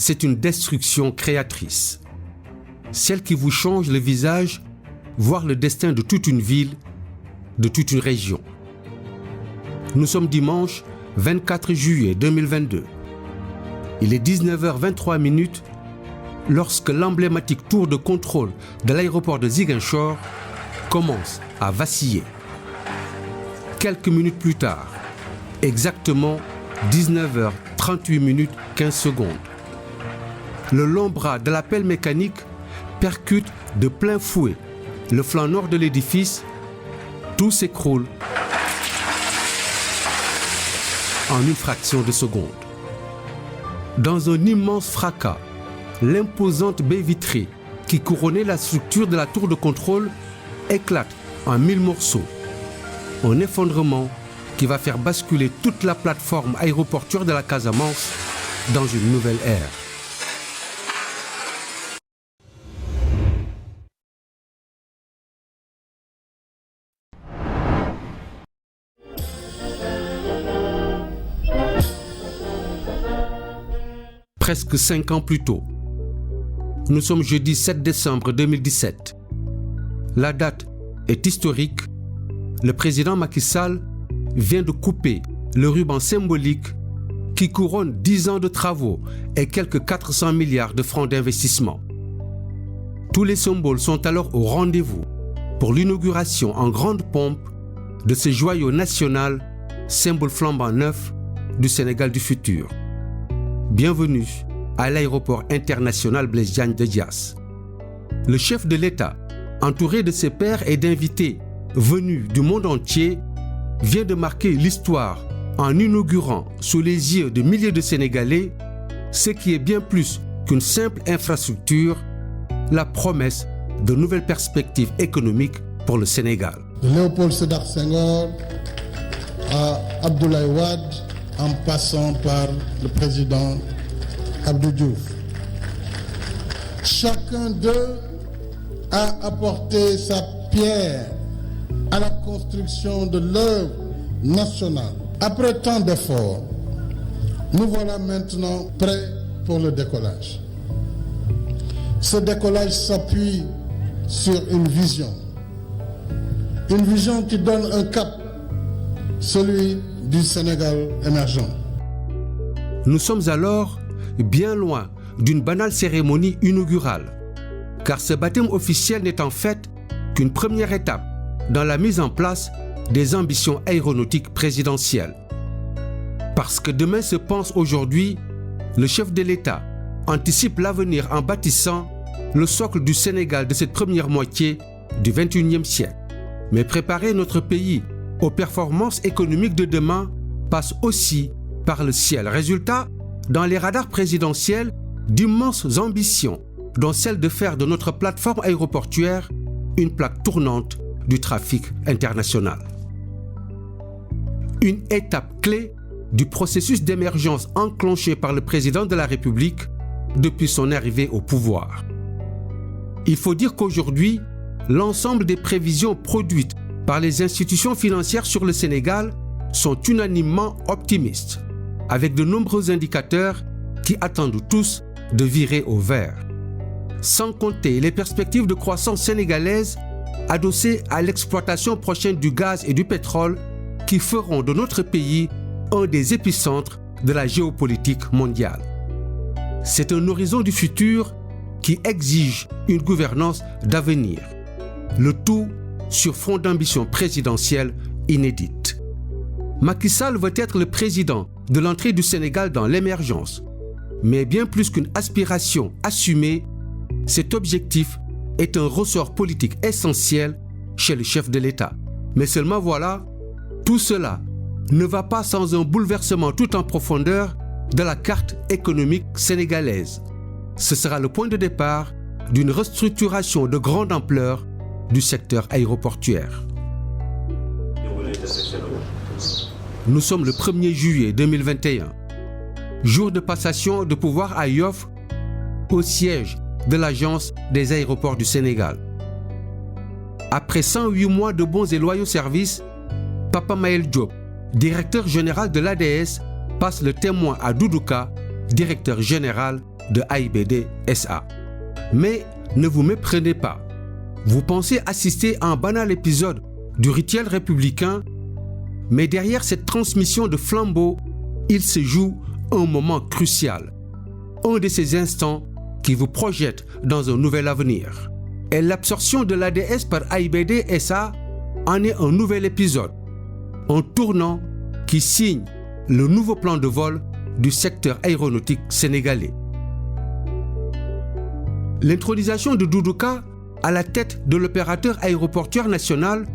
c'est une destruction créatrice. Celle qui vous change le visage, voire le destin de toute une ville, de toute une région. Nous sommes dimanche 24 juillet 2022. Il est 19h23 lorsque l'emblématique tour de contrôle de l'aéroport de Ziguinchor commence à vaciller. Quelques minutes plus tard, exactement 19h38 15 secondes, le long bras de la pelle mécanique percute de plein fouet le flanc nord de l'édifice. Tout s'écroule en une fraction de seconde. Dans un immense fracas, l'imposante baie vitrée qui couronnait la structure de la tour de contrôle éclate en 1000 morceaux. Un effondrement qui va faire basculer toute la plateforme aéroportuaire de la Casamance dans une nouvelle ère. Presque 5 ans plus tôt. Nous sommes jeudi 7 décembre 2017. La date est historique. Le président Macky Sall vient de couper le ruban symbolique qui couronne 10 ans de travaux et quelques 400 milliards de francs d'investissement. Tous les symboles sont alors au rendez-vous pour l'inauguration en grande pompe de ce joyau national, symbole flambant neuf du Sénégal du futur. Bienvenue à l'aéroport international Blaise Diagne de Diass. Le chef de l'État, entouré de ses pairs et d'invités venus du monde entier, vient de marquer l'histoire en inaugurant sous les yeux de milliers de Sénégalais ce qui est bien plus qu'une simple infrastructure, la promesse de nouvelles perspectives économiques pour le Sénégal. De Léopold Sédar Senghor à Abdoulaye Wade, en passant par le président Abdou Diouf. Chacun d'eux a apporté sa pierre à la construction de l'œuvre nationale. Après tant d'efforts, nous voilà maintenant prêts pour le décollage. Ce décollage s'appuie sur une vision qui donne un cap, celui du Sénégal émergent. Nous sommes alors bien loin d'une banale cérémonie inaugurale, car ce baptême officiel n'est en fait qu'une première étape dans la mise en place des ambitions aéronautiques présidentielles. Parce que demain se pense aujourd'hui, le chef de l'État anticipe l'avenir en bâtissant le socle du Sénégal de cette première moitié du XXIe siècle. Mais préparer notre pays aux performances économiques de demain passe aussi par le ciel. Résultat, dans les radars présidentiels, d'immenses ambitions, dont celle de faire de notre plateforme aéroportuaire une plaque tournante du trafic international. Une étape clé du processus d'émergence enclenché par le président de la République depuis son arrivée au pouvoir. Il faut dire qu'aujourd'hui, l'ensemble des prévisions produites par les institutions financières sur le Sénégal sont unanimement optimistes, avec de nombreux indicateurs qui attendent tous de virer au vert. Sans compter les perspectives de croissance sénégalaise adossées à l'exploitation prochaine du gaz et du pétrole qui feront de notre pays un des épicentres de la géopolitique mondiale. C'est un horizon du futur qui exige une gouvernance d'avenir. Le tout sur fond d'ambition présidentielle inédite. Macky Sall veut être le président de l'entrée du Sénégal dans l'émergence. Mais bien plus qu'une aspiration assumée, cet objectif est un ressort politique essentiel chez le chef de l'État. Mais seulement voilà, tout cela ne va pas sans un bouleversement tout en profondeur de la carte économique sénégalaise. Ce sera le point de départ d'une restructuration de grande ampleur du secteur aéroportuaire. Nous sommes le 1er juillet 2021, jour de passation de pouvoir à Yoff, au siège de l'Agence des aéroports du Sénégal. Après 108 mois de bons et loyaux services, Papa Maël Diop, directeur général de l'ADS, passe le témoin à Doudou Ka, directeur général de AIBD SA. Mais ne vous méprenez pas. Vous pensez assister à un banal épisode du rituel républicain, mais derrière cette transmission de flambeau, il se joue un moment crucial. Un de ces instants qui vous projette dans un nouvel avenir. Et l'absorption de l'ADS par AIBD SA en est un nouvel épisode. Un tournant qui signe le nouveau plan de vol du secteur aéronautique sénégalais. L'intronisation de Doudou Ka à la tête de l'opérateur aéroportuaire national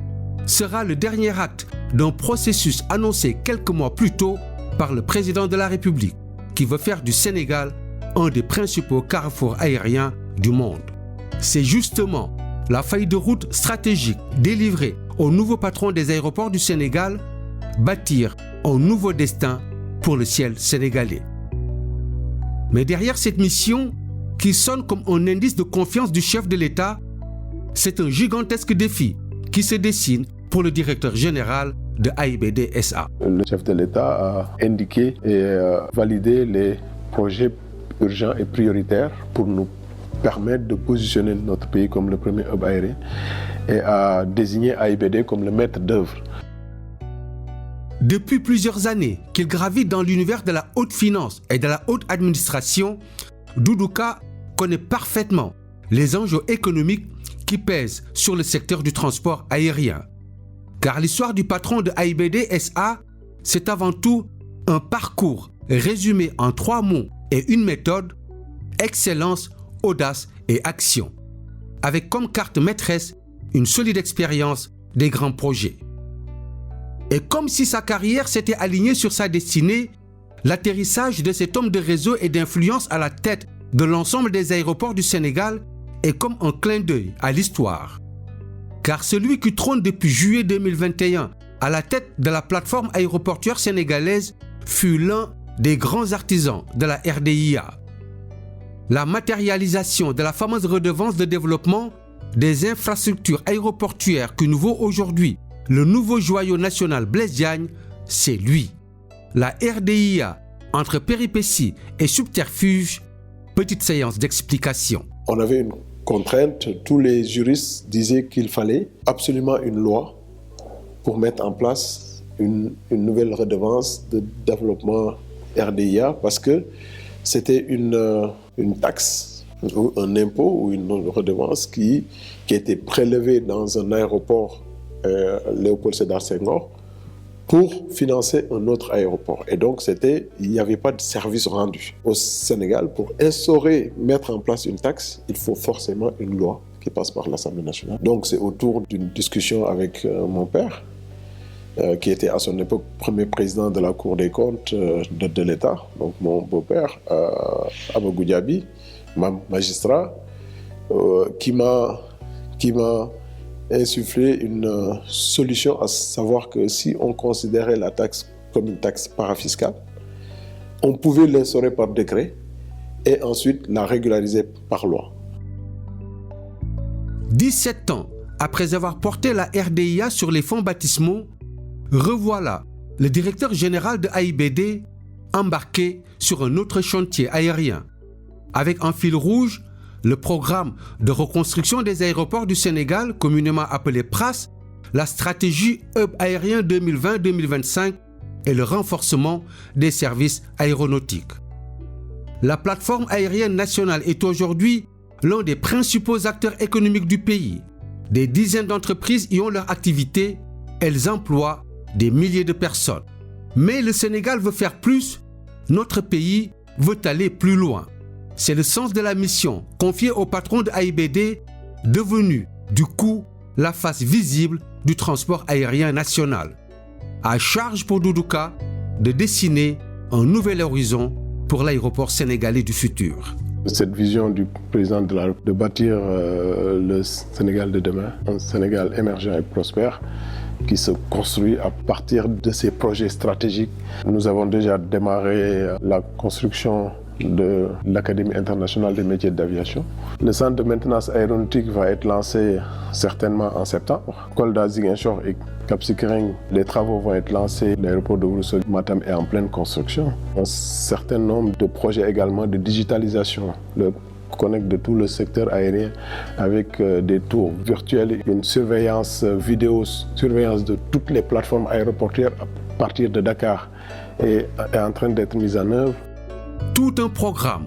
sera le dernier acte d'un processus annoncé quelques mois plus tôt par le président de la République, qui veut faire du Sénégal un des principaux carrefours aériens du monde. C'est justement la feuille de route stratégique délivrée au nouveau patron des aéroports du Sénégal, bâtir un nouveau destin pour le ciel sénégalais. Mais derrière cette mission, qui sonne comme un indice de confiance du chef de l'État, c'est un gigantesque défi qui se dessine pour le directeur général de AIBD SA. Le chef de l'État a indiqué et validé les projets urgents et prioritaires pour nous permettre de positionner notre pays comme le premier hub aérien et a désigné AIBD comme le maître d'œuvre. Depuis plusieurs années qu'il gravite dans l'univers de la haute finance et de la haute administration, Doudou Ka connaît parfaitement les enjeux économiques qui pèsent sur le secteur du transport aérien. Car l'histoire du patron de AIBD SA, c'est avant tout un parcours résumé en 3 mots et une méthode: excellence, audace et action, avec comme carte maîtresse une solide expérience des grands projets. Et comme si sa carrière s'était alignée sur sa destinée, l'atterrissage de cet homme de réseau et d'influence à la tête de l'ensemble des aéroports du Sénégal est comme un clin d'œil à l'histoire. Car celui qui trône depuis juillet 2021 à la tête de la plateforme aéroportuaire sénégalaise fut l'un des grands artisans de la RDIA. La matérialisation de la fameuse redevance de développement des infrastructures aéroportuaires que nous vaut aujourd'hui le nouveau joyau national Blaise Diagne, c'est lui. La RDIA, entre péripéties et subterfuges, petite séance d'explication. On avait une contrainte, tous les juristes disaient qu'il fallait absolument une loi pour mettre en place une nouvelle redevance de développement RDIA parce que c'était une taxe, ou un impôt ou une redevance qui était prélevée dans un aéroport Léopold Sédar Senghor pour financer un autre aéroport. Et donc, il n'y avait pas de service rendu. Au Sénégal, pour instaurer, mettre en place une taxe, il faut forcément une loi qui passe par l'Assemblée nationale. Donc, c'est autour d'une discussion avec mon père, qui était à son époque premier président de la Cour des comptes de l'État, donc mon beau-père, Abagou Diaby, magistrat, qui m'a insufflé une solution, à savoir que si on considérait la taxe comme une taxe parafiscale, on pouvait l'instaurer par décret et ensuite la régulariser par loi. 17 ans après avoir porté la RDIA sur les fonds baptismaux, revoilà le directeur général de AIBD embarqué sur un autre chantier aérien, avec en fil rouge le programme de reconstruction des aéroports du Sénégal, communément appelé PRAS, la stratégie Hub aérien 2020-2025 et le renforcement des services aéronautiques. La plateforme aérienne nationale est aujourd'hui l'un des principaux acteurs économiques du pays. Des dizaines d'entreprises y ont leur activité, elles emploient des milliers de personnes. Mais le Sénégal veut faire plus, notre pays veut aller plus loin. C'est le sens de la mission confiée au patron de AIBD, devenu, du coup, la face visible du transport aérien national. À charge pour Doudou Ka de dessiner un nouvel horizon pour l'aéroport sénégalais du futur. Cette vision du président de bâtir le Sénégal de demain, un Sénégal émergent et prospère, qui se construit à partir de ces projets stratégiques. Nous avons déjà démarré la construction de l'Académie internationale des métiers d'aviation. Le centre de maintenance aéronautique va être lancé certainement en septembre. Kolda Ziguinchor est Cap Skirring, les travaux vont être lancés. L'aéroport de Ourossogui-Matam est en pleine construction. Un certain nombre de projets également de digitalisation. Le connecte de tout le secteur aérien avec des tours virtuels, une surveillance vidéo, surveillance de toutes les plateformes aéroportuaires à partir de Dakar est en train d'être mise en œuvre. Tout un programme,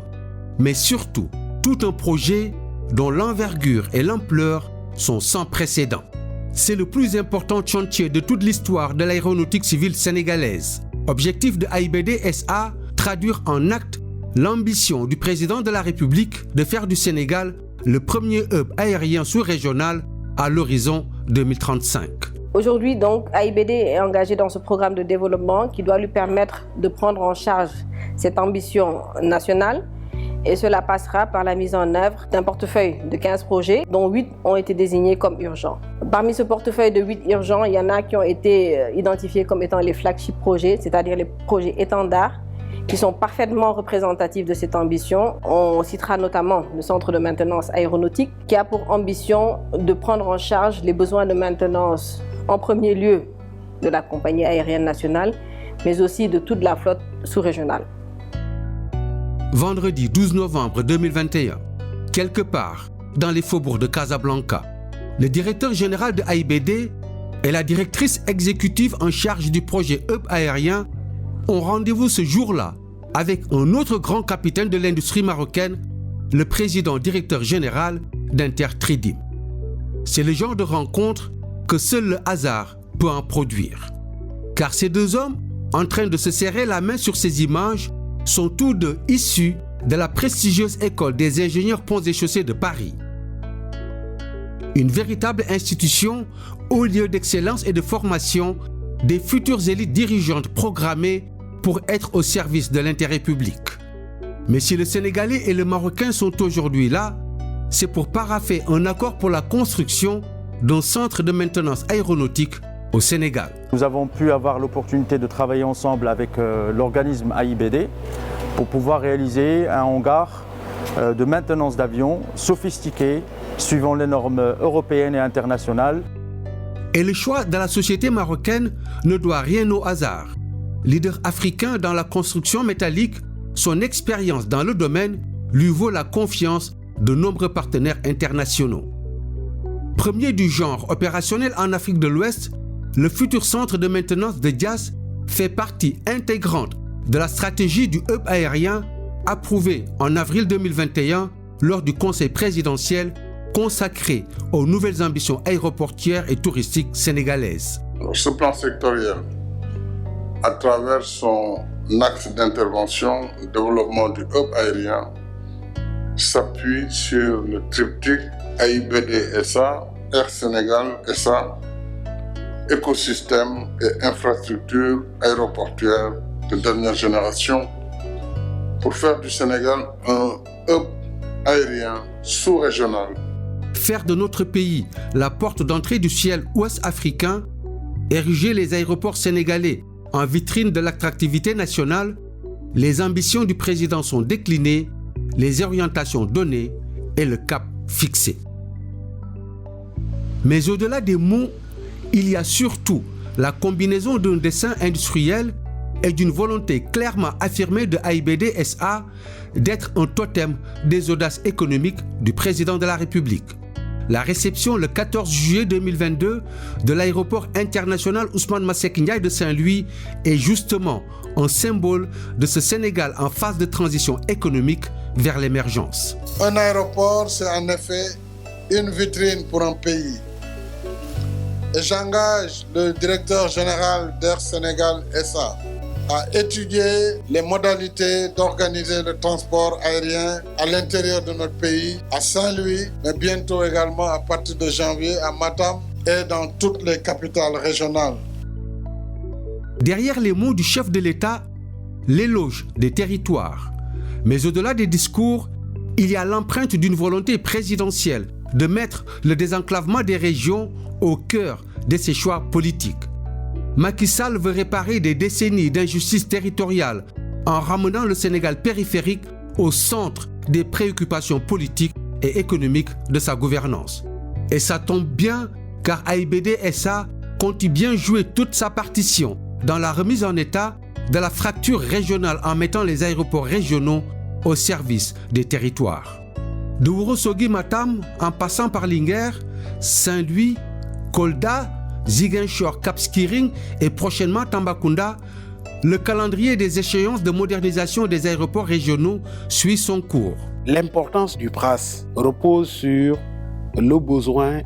mais surtout tout un projet dont l'envergure et l'ampleur sont sans précédent. C'est le plus important chantier de toute l'histoire de l'aéronautique civile sénégalaise. Objectif de AIBD SA, traduire en actes l'ambition du président de la République de faire du Sénégal le premier hub aérien sous-régional à l'horizon 2035. Aujourd'hui, donc, AIBD est engagé dans ce programme de développement qui doit lui permettre de prendre en charge cette ambition nationale. Et cela passera par la mise en œuvre d'un portefeuille de 15 projets, dont 8 ont été désignés comme urgents. Parmi ce portefeuille de 8 urgents, il y en a qui ont été identifiés comme étant les flagship projets, c'est-à-dire les projets étendards, qui sont parfaitement représentatifs de cette ambition. On citera notamment le Centre de maintenance aéronautique, qui a pour ambition de prendre en charge les besoins de maintenance, en premier lieu de la compagnie aérienne nationale, mais aussi de toute la flotte sous-régionale. Vendredi 12 novembre 2021, quelque part dans les faubourgs de Casablanca, le directeur général de AIBD et la directrice exécutive en charge du projet hub aérien ont rendez-vous ce jour-là avec un autre grand capitaine de l'industrie marocaine, le président directeur général d'Intertridim. C'est le genre de rencontre que seul le hasard peut en produire. Car ces deux hommes, en train de se serrer la main sur ces images, sont tous deux issus de la prestigieuse école des ingénieurs ponts et chaussées de Paris. Une véritable institution, haut lieu d'excellence et de formation des futures élites dirigeantes programmées pour être au service de l'intérêt public. Mais si le Sénégalais et le Marocain sont aujourd'hui là, c'est pour parapher un accord pour la construction d'un centre de maintenance aéronautique au Sénégal. Nous avons pu avoir l'opportunité de travailler ensemble avec l'organisme AIBD pour pouvoir réaliser un hangar de maintenance d'avions sophistiqué, suivant les normes européennes et internationales. Et le choix de la société marocaine ne doit rien au hasard. Leader africain dans la construction métallique, son expérience dans le domaine lui vaut la confiance de nombreux partenaires internationaux. Premier du genre opérationnel en Afrique de l'Ouest, le futur centre de maintenance de Diass fait partie intégrante de la stratégie du hub aérien approuvée en avril 2021 lors du Conseil présidentiel consacré aux nouvelles ambitions aéroportuaires et touristiques sénégalaises. Ce plan sectoriel, à travers son axe d'intervention, le développement du hub aérien, s'appuie sur le triptyque AIBD SA, Air Sénégal SA, écosystème et infrastructures aéroportuaires de dernière génération pour faire du Sénégal un hub aérien sous-régional. Faire de notre pays la porte d'entrée du ciel ouest africain, ériger les aéroports sénégalais en vitrine de l'attractivité nationale, les ambitions du président sont déclinées, les orientations données et le cap fixé. Mais au-delà des mots, il y a surtout la combinaison d'un dessin industriel et d'une volonté clairement affirmée de AIBD SA d'être un totem des audaces économiques du président de la République. La réception le 14 juillet 2022 de l'aéroport international Ousmane Masseck Ndiaye de Saint-Louis est justement un symbole de ce Sénégal en phase de transition économique vers l'émergence. Un aéroport, c'est en effet une vitrine pour un pays. Et j'engage le directeur général d'Air Sénégal SA à étudier les modalités d'organiser le transport aérien à l'intérieur de notre pays, à Saint-Louis, mais bientôt également à partir de janvier à Matam et dans toutes les capitales régionales. Derrière les mots du chef de l'État, l'éloge des territoires. Mais au-delà des discours, il y a l'empreinte d'une volonté présidentielle de mettre le désenclavement des régions au cœur de ses choix politiques. Macky Sall veut réparer des décennies d'injustice territoriale en ramenant le Sénégal périphérique au centre des préoccupations politiques et économiques de sa gouvernance. Et ça tombe bien car AIBD SA compte bien jouer toute sa partition dans la remise en état de la fracture régionale en mettant les aéroports régionaux au service des territoires. De Ourossogui Matam, en passant par Linguère, Saint-Louis, Kolda, Ziguinchor, Cap Skirring et prochainement Tambacounda, le calendrier des échéances de modernisation des aéroports régionaux suit son cours. L'importance du PRAS repose sur le besoin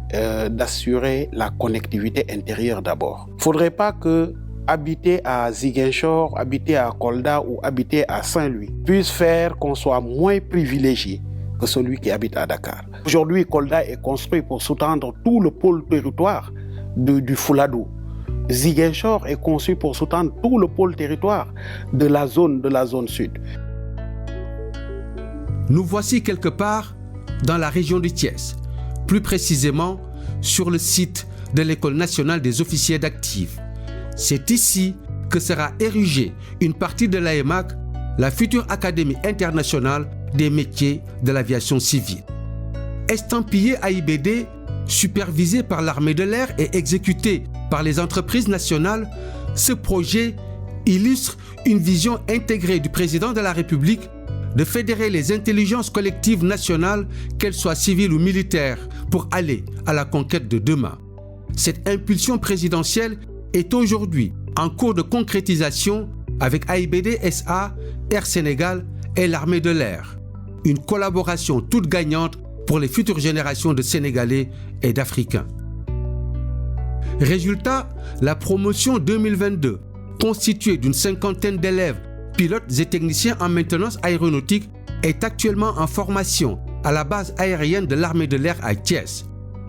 d'assurer la connectivité intérieure d'abord. Il ne faudrait pas que habiter à Ziguinchor, habiter à Kolda ou habiter à Saint-Louis puisse faire qu'on soit moins privilégié que celui qui habite à Dakar. Aujourd'hui, Kolda est construit pour sous-tendre tout le pôle territoire du Fouladou. Ziguinchor est conçu pour sous-tendre tout le pôle territoire de la zone sud. Nous voici quelque part dans la région de Thiès, plus précisément sur le site de l'École nationale des officiers d'active. C'est ici que sera érigée une partie de l'AEMAC, la future Académie internationale des métiers de l'aviation civile. Estampillé AIBD, supervisé par l'armée de l'air et exécuté par les entreprises nationales, ce projet illustre une vision intégrée du président de la République de fédérer les intelligences collectives nationales, qu'elles soient civiles ou militaires, pour aller à la conquête de demain. Cette impulsion présidentielle est aujourd'hui en cours de concrétisation avec AIBD SA, Air Sénégal et l'armée de l'air. Une collaboration toute gagnante pour les futures générations de Sénégalais et d'Africains. Résultat, la promotion 2022, constituée d'une 50aine d'élèves, pilotes et techniciens en maintenance aéronautique, est actuellement en formation à la base aérienne de l'armée de l'air à Thiès.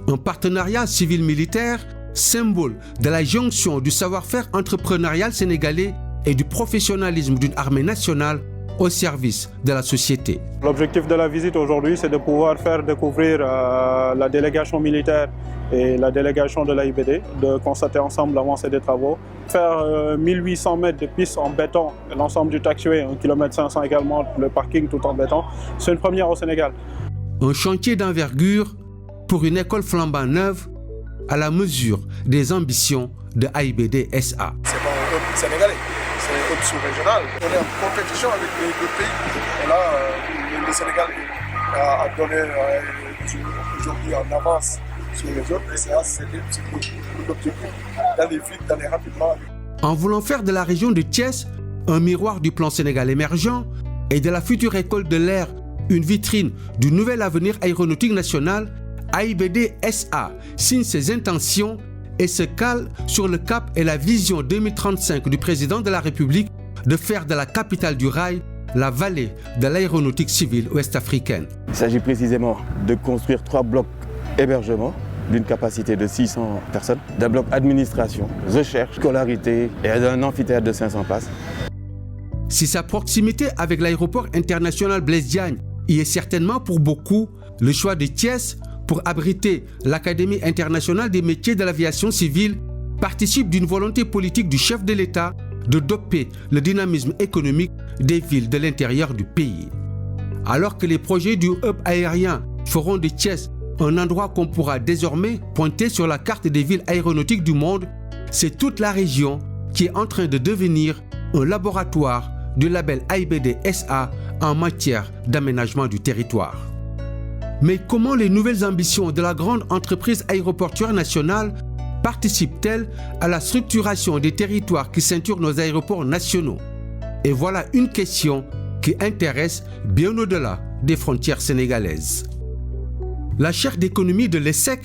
Un partenariat civil-militaire, symbole de la jonction du savoir-faire entrepreneurial sénégalais et du professionnalisme d'une armée nationale au service de la société. L'objectif de la visite aujourd'hui, c'est de pouvoir faire découvrir la délégation militaire et la délégation de l'AIBD, de constater ensemble l'avancée des travaux, faire 1800 mètres de piste en béton, l'ensemble du taxiway, 1,5 km également, le parking tout en béton. C'est une première au Sénégal. Un chantier d'envergure pour une école flambant neuve à la mesure des ambitions de AIBD SA. C'est pas un hub sénégalais, c'est un hub sous-régional. On est en compétition avec les deux pays. Et là, le Sénégal a donné aujourd'hui en avance sur les autres. Et c'est l'objectif d'aller vite, d'aller rapidement. En voulant faire de la région de Thiès un miroir du plan Sénégal émergent et de la future école de l'air une vitrine du nouvel avenir aéronautique national, AIBD SA signe ses intentions et se cale sur le cap et la vision 2035 du président de la République de faire de la capitale du rail la vallée de l'aéronautique civile ouest-africaine. Il s'agit précisément de construire 3 blocs hébergement d'une capacité de 600 personnes, d'un bloc administration, recherche, scolarité et d'un amphithéâtre de 500 places. Si sa proximité avec l'aéroport international Blaise Diagne y est certainement pour beaucoup, le choix de Thiès pour abriter l'Académie internationale des métiers de l'aviation civile participe d'une volonté politique du chef de l'État de doper le dynamisme économique des villes de l'intérieur du pays. Alors que les projets du hub aérien feront de Thiès un endroit qu'on pourra désormais pointer sur la carte des villes aéronautiques du monde, c'est toute la région qui est en train de devenir un laboratoire du label AIBD SA en matière d'aménagement du territoire. Mais comment les nouvelles ambitions de la grande entreprise aéroportuaire nationale participent-elles à la structuration des territoires qui ceinturent nos aéroports nationaux? Et voilà une question qui intéresse bien au-delà des frontières sénégalaises. La chaire d'économie de l'ESSEC,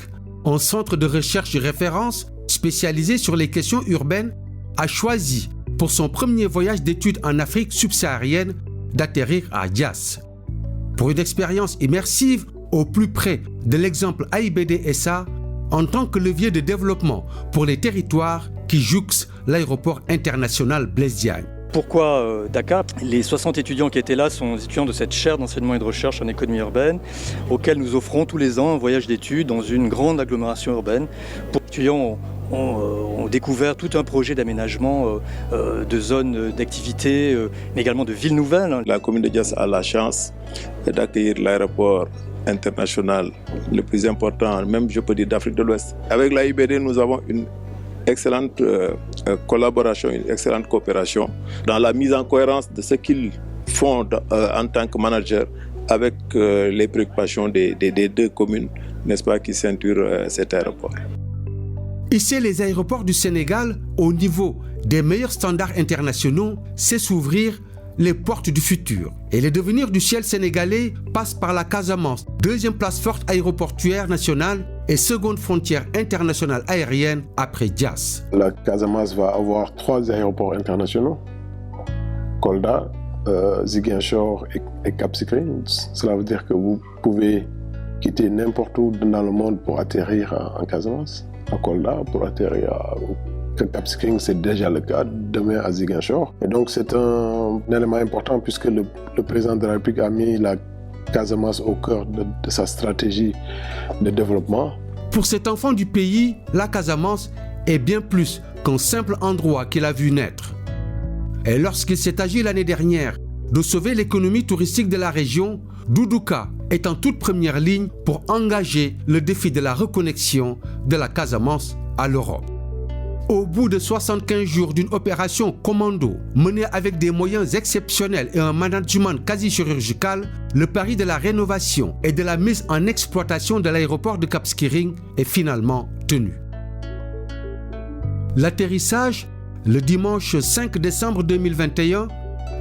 un centre de recherche et référence spécialisé sur les questions urbaines, a choisi pour son premier voyage d'études en Afrique subsaharienne d'atterrir à Diass. Pour une expérience immersive au plus près de l'exemple AIBD SA en tant que levier de développement pour les territoires qui jouxtent l'aéroport international Blaise Diagne. Pourquoi Dakar? Les 60 étudiants qui étaient là sont étudiants de cette chaire d'enseignement et de recherche en économie urbaine, auxquels nous offrons tous les ans un voyage d'études dans une grande agglomération urbaine. Les étudiants ont découvert tout un projet d'aménagement de zones d'activité, mais également de villes nouvelles. La commune de Diass a la chance d'accueillir l'aéroport international le plus important, même je peux dire d'Afrique de l'Ouest. Avec l'AIBD, nous avons une excellente collaboration, une excellente coopération dans la mise en cohérence de ce qu'ils font en tant que manager avec les préoccupations des deux communes, n'est-ce pas, qui ceinturent cet aéroport. Hisser les aéroports du Sénégal au niveau des meilleurs standards internationaux, c'est s'ouvrir les portes du futur. Et le devenir du ciel sénégalais passe par la Casamance, deuxième place forte aéroportuaire nationale et seconde frontière internationale aérienne après Diass. La Casamance va avoir 3 aéroports internationaux, Kolda, Ziguinchor et Cap Skirring. Cela veut dire que vous pouvez quitter n'importe où dans le monde pour atterrir en Casamance, à Kolda, pour atterrir à Cap Skirring, c'est déjà le cas, demain à Ziguinchor. Et donc c'est un élément important puisque le président de la République a mis la Casamance au cœur de sa stratégie de développement. Pour cet enfant du pays, la Casamance est bien plus qu'un simple endroit qu'il a vu naître. Et lorsqu'il s'est agi l'année dernière de sauver l'économie touristique de la région, Doudou Ka est en toute première ligne pour engager le défi de la reconnexion de la Casamance à l'Europe. Au bout de 75 jours d'une opération commando menée avec des moyens exceptionnels et un management quasi chirurgical, le pari de la rénovation et de la mise en exploitation de l'aéroport de Cap Skirring est finalement tenu. L'atterrissage, le dimanche 5 décembre 2021,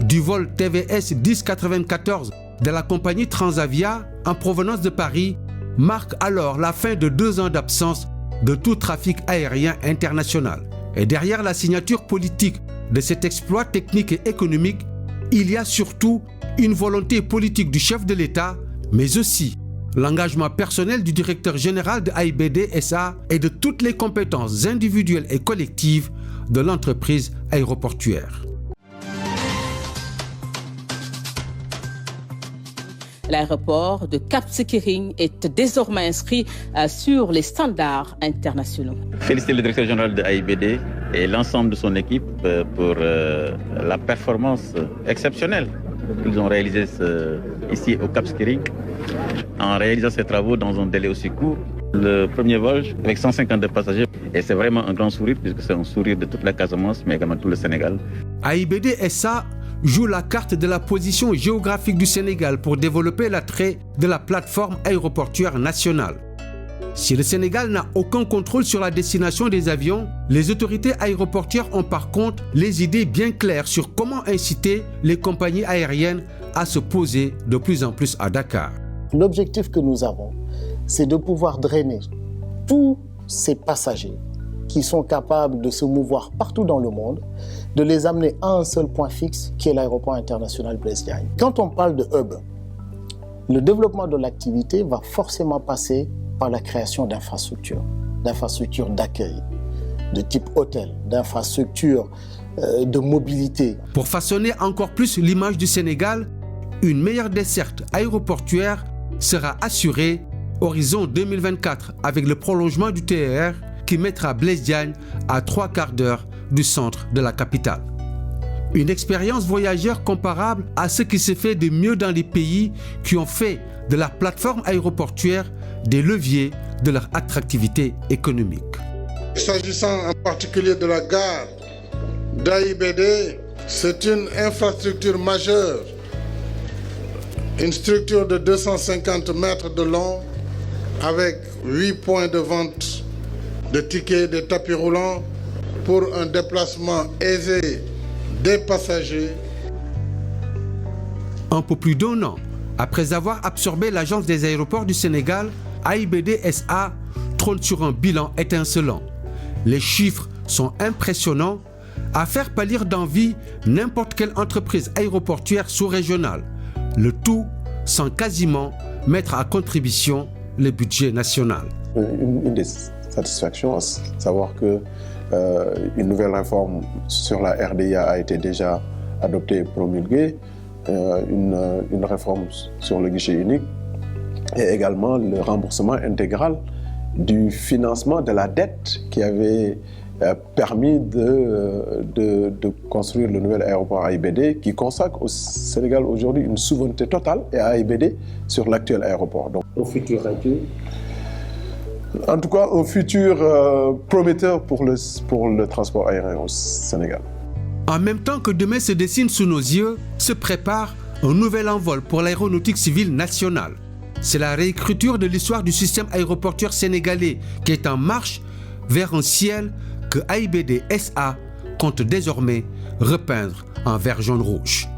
du vol TVS 1094 de la compagnie Transavia en provenance de Paris marque alors la fin de 2 ans d'absence de tout trafic aérien international. Et derrière la signature politique de cet exploit technique et économique, il y a surtout une volonté politique du chef de l'État, mais aussi l'engagement personnel du directeur général de AIBD SA et de toutes les compétences individuelles et collectives de l'entreprise aéroportuaire. L'aéroport de Cap Skirring est désormais inscrit sur les standards internationaux. Féliciter le directeur général de AIBD et l'ensemble de son équipe pour la performance exceptionnelle qu'ils ont réalisée ici au Cap Skirring en réalisant ces travaux dans un délai aussi court. Le premier vol avec 152 passagers et c'est vraiment un grand sourire puisque c'est un sourire de toute la Casamance mais également tout le Sénégal. AIBD SA joue la carte de la position géographique du Sénégal pour développer l'attrait de la plateforme aéroportuaire nationale. Si le Sénégal n'a aucun contrôle sur la destination des avions, les autorités aéroportuaires ont par contre les idées bien claires sur comment inciter les compagnies aériennes à se poser de plus en plus à Dakar. L'objectif que nous avons, c'est de pouvoir drainer tous ces passagers qui sont capables de se mouvoir partout dans le monde, de les amener à un seul point fixe qui est l'aéroport international Blaise Diagne. Quand on parle de hub, le développement de l'activité va forcément passer par la création d'infrastructures d'accueil, de type hôtel, d'infrastructures de mobilité. Pour façonner encore plus l'image du Sénégal, une meilleure desserte aéroportuaire sera assurée horizon 2024 avec le prolongement du TER qui mettra Blaise Diagne à 3/4 d'heure du centre de la capitale. Une expérience voyageur comparable à ce qui se fait de mieux dans les pays qui ont fait de la plateforme aéroportuaire des leviers de leur attractivité économique. S'agissant en particulier de la gare d'AIBD, c'est une infrastructure majeure, une structure de 250 mètres de long avec 8 points de vente de tickets, de tapis roulants pour un déplacement aisé des passagers. Un peu plus d'1 an après avoir absorbé l'Agence des aéroports du Sénégal, AIBD SA trône sur un bilan étincelant. Les chiffres sont impressionnants, à faire pâlir d'envie n'importe quelle entreprise aéroportuaire sous-régionale. Le tout sans quasiment mettre à contribution le budget national. Une des satisfactions, savoir que une nouvelle réforme sur la RDIA a été déjà adoptée et promulguée, une réforme sur le guichet unique et également le remboursement intégral du financement de la dette qui avait permis de construire le nouvel aéroport AIBD qui consacre au Sénégal aujourd'hui une souveraineté totale et à AIBD sur l'actuel aéroport. Donc, au futur radio, En tout cas, un futur prometteur pour le transport aérien au Sénégal. En même temps que demain se dessine sous nos yeux, se prépare un nouvel envol pour l'aéronautique civile nationale. C'est la réécriture de l'histoire du système aéroportuaire sénégalais qui est en marche vers un ciel que AIBD SA compte désormais repeindre en vert jaune rouge.